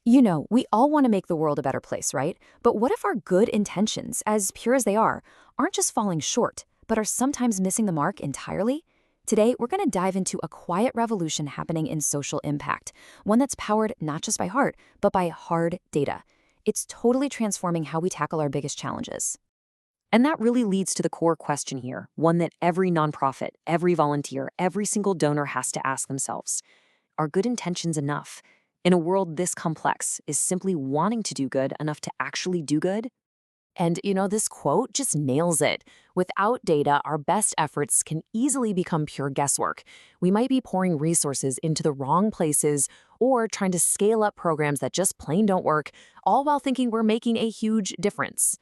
We all want to make the world a better place, right? But what if our good intentions, as pure as they are, aren't just falling short, but are sometimes missing the mark entirely? Today, we're going to dive into a quiet revolution happening in social impact, one that's powered not just by heart, but by hard data. It's totally transforming how we tackle our biggest challenges. And that really leads to the core question here, one that every nonprofit, every volunteer, every single donor has to ask themselves. Are good intentions enough? In a world this complex, is simply wanting to do good enough to actually do good? And this quote just nails it. Without data, our best efforts can easily become pure guesswork. We might be pouring resources into the wrong places or trying to scale up programs that just plain don't work, all while thinking we're making a huge difference.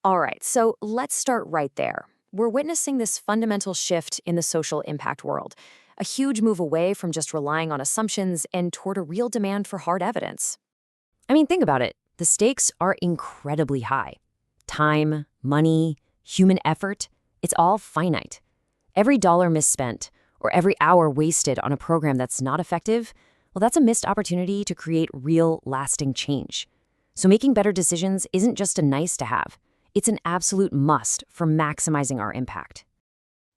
All right, so let's start right there. We're witnessing this fundamental shift in the social impact world, a huge move away from just relying on assumptions and toward a real demand for hard evidence. I mean, think about it. The stakes are incredibly high. Time, money, human effort, it's all finite. Every dollar misspent or every hour wasted on a program that's not effective, well, that's a missed opportunity to create real, lasting change. So making better decisions isn't just a nice to have. It's an absolute must for maximizing our impact.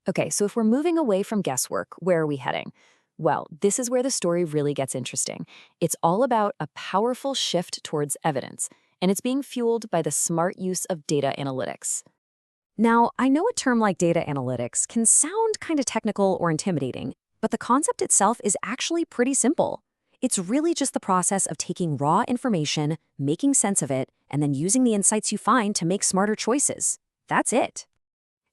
Okay, so if we're moving away from guesswork, where are we heading? Well, this is where the story really gets interesting. It's all about a powerful shift towards evidence, and it's being fueled by the smart use of data analytics. Now, I know a term like data analytics can sound kind of technical or intimidating, but the concept itself is actually pretty simple. It's really just the process of taking raw information, making sense of it, and then using the insights you find to make smarter choices. That's it.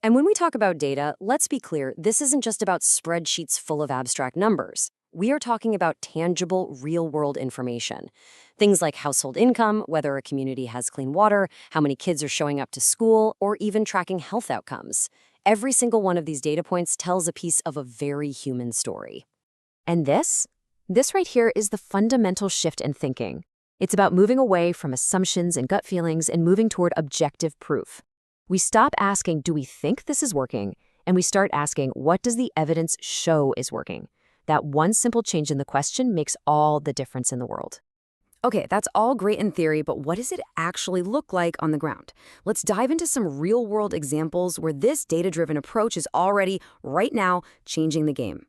And when we talk about data, let's be clear, this isn't just about spreadsheets full of abstract numbers. We are talking about tangible, real-world information. Things like household income, whether a community has clean water, how many kids are showing up to school, or even tracking health outcomes. Every single one of these data points tells a piece of a very human story. And this right here is the fundamental shift in thinking. It's about moving away from assumptions and gut feelings and moving toward objective proof. We stop asking, do we think this is working? And we start asking, what does the evidence show is working? That one simple change in the question makes all the difference in the world. Okay, that's all great in theory, but what does it actually look like on the ground? Let's dive into some real-world examples where this data-driven approach is already, right now, changing the game.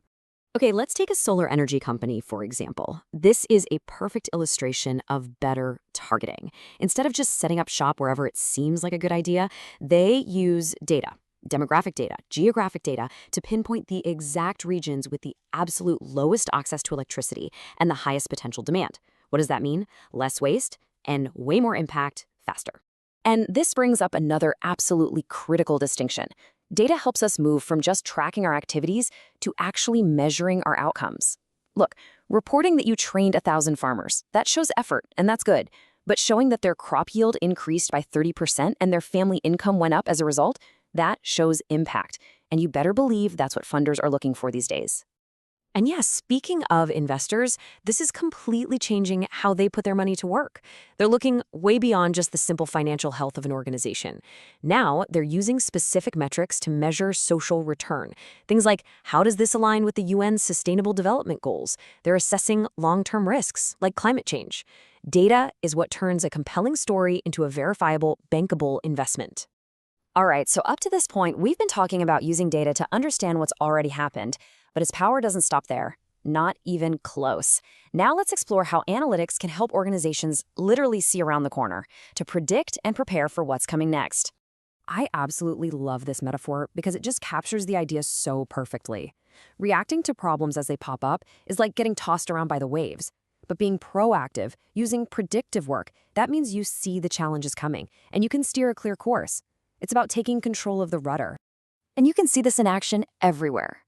Okay, let's take a solar energy company, for example. This is a perfect illustration of better targeting. Instead of just setting up shop wherever it seems like a good idea, they use data, demographic data, geographic data, to pinpoint the exact regions with the absolute lowest access to electricity and the highest potential demand. What does that mean? Less waste and way more impact faster. And this brings up another absolutely critical distinction. Data helps us move from just tracking our activities to actually measuring our outcomes. Look, reporting that you trained 1,000 farmers, that shows effort, and that's good. But showing that their crop yield increased by 30% and their family income went up as a result, that shows impact. And you better believe that's what funders are looking for these days. And yes, speaking of investors, this is completely changing how they put their money to work. They're looking way beyond just the simple financial health of an organization. Now, they're using specific metrics to measure social return. Things like, how does this align with the UN's Sustainable Development Goals? They're assessing long-term risks, like climate change. Data is what turns a compelling story into a verifiable, bankable investment. All right, so up to this point, we've been talking about using data to understand what's already happened. But its power doesn't stop there. Not even close. Now let's explore how analytics can help organizations literally see around the corner to predict and prepare for what's coming next. I absolutely love this metaphor because it just captures the idea so perfectly. Reacting to problems as they pop up is like getting tossed around by the waves. But being proactive, using predictive work, that means you see the challenges coming and you can steer a clear course. It's about taking control of the rudder. And you can see this in action everywhere.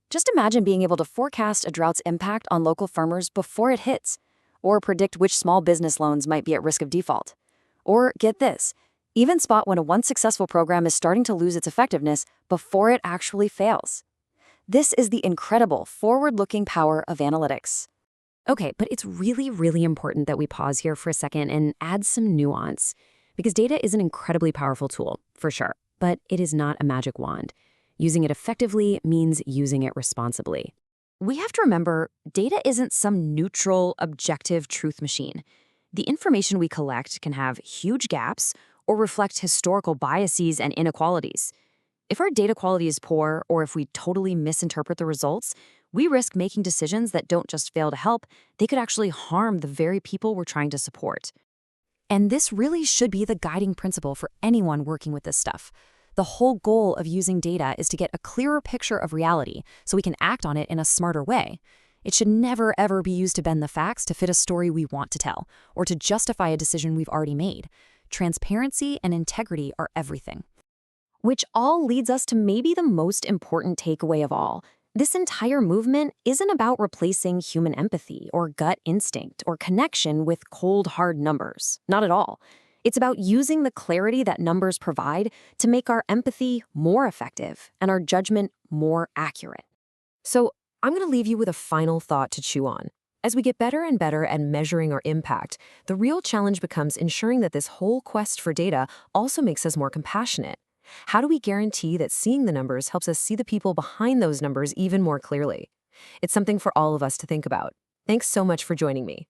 Just imagine being able to forecast a drought's impact on local farmers before it hits, or predict which small business loans might be at risk of default. Or, get this, even spot when a once successful program is starting to lose its effectiveness before it actually fails. This is the incredible, forward-looking power of analytics. Okay, but it's really, really important that we pause here for a second and add some nuance, because data is an incredibly powerful tool, for sure, but it is not a magic wand. Using it effectively means using it responsibly. We have to remember, data isn't some neutral, objective truth machine. The information we collect can have huge gaps or reflect historical biases and inequalities. If our data quality is poor, or if we totally misinterpret the results, we risk making decisions that don't just fail to help, they could actually harm the very people we're trying to support. And this really should be the guiding principle for anyone working with this stuff. The whole goal of using data is to get a clearer picture of reality so we can act on it in a smarter way. It should never, ever be used to bend the facts to fit a story we want to tell, or to justify a decision we've already made. Transparency and integrity are everything. Which all leads us to maybe the most important takeaway of all. This entire movement isn't about replacing human empathy or gut instinct or connection with cold, hard numbers. Not at all. It's about using the clarity that numbers provide to make our empathy more effective and our judgment more accurate. So, I'm going to leave you with a final thought to chew on. As we get better and better at measuring our impact, the real challenge becomes ensuring that this whole quest for data also makes us more compassionate. How do we guarantee that seeing the numbers helps us see the people behind those numbers even more clearly? It's something for all of us to think about. Thanks so much for joining me.